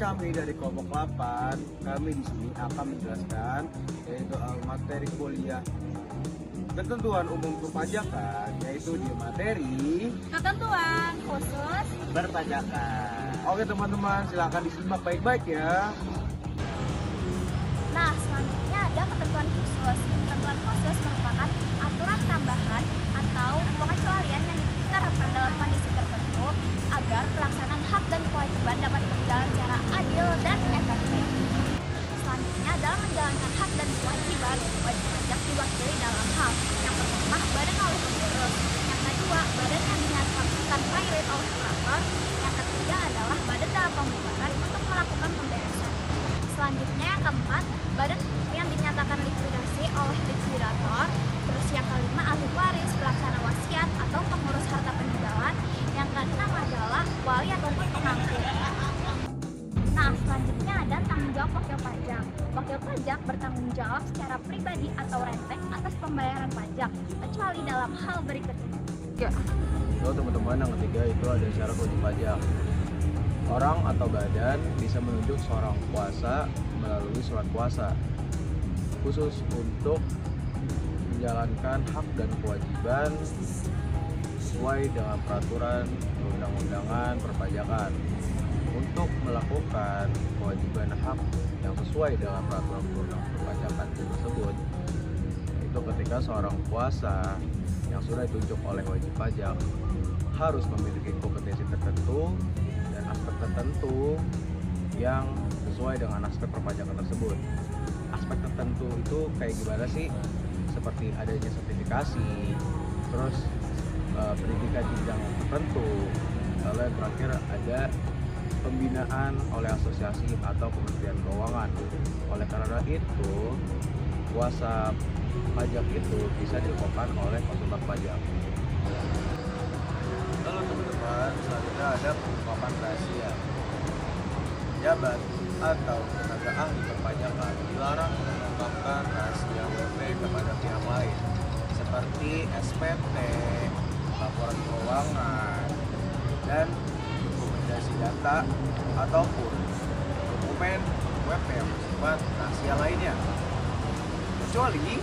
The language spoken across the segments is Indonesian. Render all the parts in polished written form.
kami dari kelompok 8, kami di sini akan menjelaskan yaitu materi kuliah ketentuan umum perpajakan, yaitu di materi ketentuan khusus berpajakan. Oke teman-teman, silakan disimak baik-baik ya. Nah, selanjutnya ada ketentuan khusus. Ketentuan khusus merupakan aturan tambahan atau pengecualian yang diterapkan dalam kondisi tertentu agar pelaksanaan hak dan kewajiban dapat berjalan secara adil dan efektif. Selanjutnya, dalam menjalankan hak dan kewajiban, wajib pajak diwakili dalam hal yang pertama, badan oleh pengurus. Yang kedua, badan yang dinyatakan valid oleh operator. Yang ketiga adalah badan dalam pembubaran untuk melakukan pemberesan. Selanjutnya yang keempat, badan yang dinyatakan likuidasi oleh likuidator. Terus yang kelima, ahli waris, pelaksana wasiat atau pengurus harta peninggalan. Yang keenam adalah wali ataupun pengampu. Nah, selanjutnya ada tanggung jawab wakil pajak. Wakil pajak bertanggung jawab secara pribadi atau renteng atas pembayaran pajak, kecuali dalam hal berikut ini. So teman-teman, yang ketiga itu ada syarat wajib pajak. Orang atau badan bisa menunjuk seorang kuasa melalui surat kuasa khusus untuk menjalankan hak dan kewajiban sesuai dengan peraturan perundang-undangan perpajakan. Untuk melakukan kewajiban hak yang sesuai dengan peraturan perundang-undangan perpajakan tersebut, itu ketika seorang kuasa yang sudah ditunjuk oleh wajib pajak harus memiliki kompetensi tertentu dan aspek tertentu yang sesuai dengan aspek perpajakan tersebut. Aspek tertentu itu kayak gimana sih? Seperti adanya sertifikasi, terus pendidikan di bidang tertentu, lalu yang terakhir ada pembinaan oleh asosiasi atau Kementerian Keuangan. Oleh karena itu, kuasa pajak itu bisa dilakukan oleh konsultan pajak. Lalu teman-teman, selanjutnya ada pengungkapan rahasia. Pejabat atau tenaga ahli perpajakan dilarang mengungkapkan rahasia WP kepada pihak lain seperti SPT, laporan keuangan, dan dokumentasi data ataupun dokumen WP yang bersifat rahasia lainnya, kecuali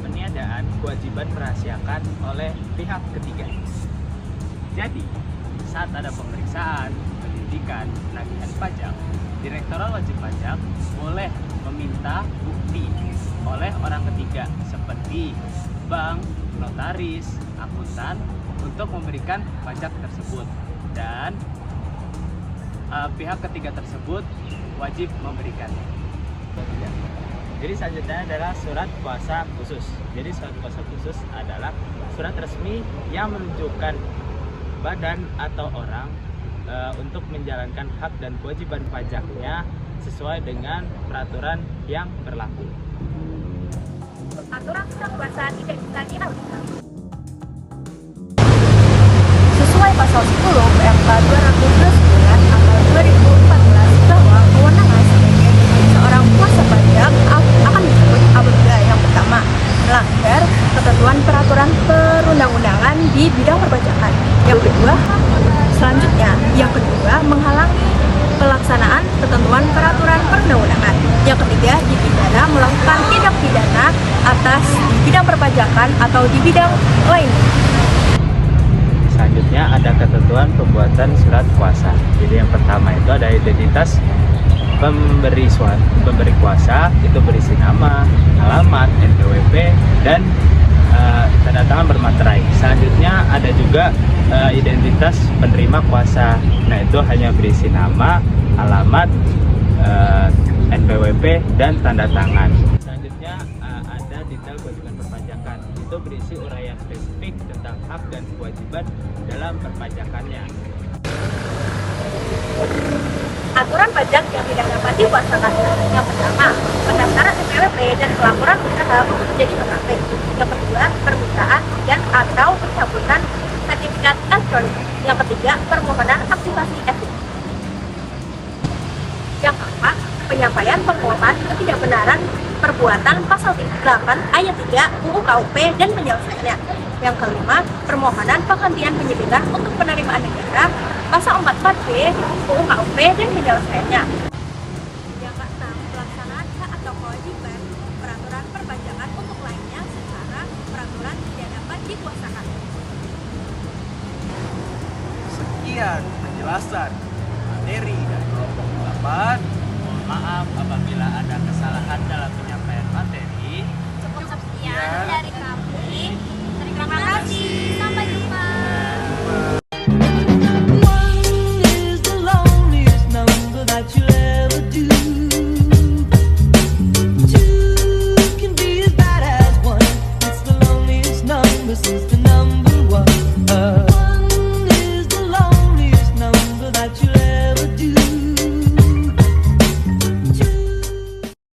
Peniadaan kewajiban merahasiakan oleh pihak ketiga. Jadi, saat ada pemeriksaan, penyidikan, penagihan pajak, Direktorat Wajib Pajak boleh meminta bukti oleh orang ketiga seperti bank, notaris, akuntan untuk memberikan pajak tersebut, dan pihak ketiga tersebut wajib memberikannya. Jadi selanjutnya adalah surat kuasa khusus. Jadi surat kuasa khusus adalah surat resmi yang menunjukkan badan atau orang untuk menjalankan hak dan kewajiban pajaknya sesuai dengan peraturan yang berlaku. Aturan surat kuasa tidak bisa dialihkan. Sesuai pasal 10 PMK 229 tanggal 2014 bahwa kewenangan sebagai seorang kuasa pajak akan disebut apabila yang pertama melanggar ketentuan peraturan perundang-undangan di bidang perpajakan. Yang kedua menghalangi pelaksanaan ketentuan peraturan perundang-undangan. Yang ketiga, dipidana melakukan tindak pidana atas di bidang perpajakan atau di bidang lain. Selanjutnya ada ketentuan pembuatan surat kuasa. Jadi yang pertama itu ada identitas pemberi kuasa, itu berisi nama, alamat, NPWP, dan tanda tangan bermaterai. Selanjutnya ada juga identitas penerima kuasa. Nah, itu hanya berisi nama, alamat, NPWP, dan tanda tangan. Selanjutnya ada detail kewajiban perpajakan. Itu berisi uraian spesifik tentang hak dan kewajiban dalam perpajakannya. Aturan pajak yang tidak dapat dikuasakan. Yang pertama, pendaftaran NPWP dan pelaporan usaha menjadi otomatis. Yang kedua, permintaan dan atau pencabutan sertifikat elektronik. Yang ketiga, permohonan aktivasi etik. Yang keempat, penyampaian pengumuman ketidakbenaran perbuatan pasal 8 ayat 3 UU KUP dan penyelesaiannya. Yang kelima, permohonan penghentian penyidikan untuk penerimaan negara pasal 44B UU KUP dan penyelesaiannya. Yang keenam, pelaksanaan hak atau kewajiban peraturan perpajakan untuk lainnya secara peraturan tidak dapat dikuasakan. Sekian penjelasan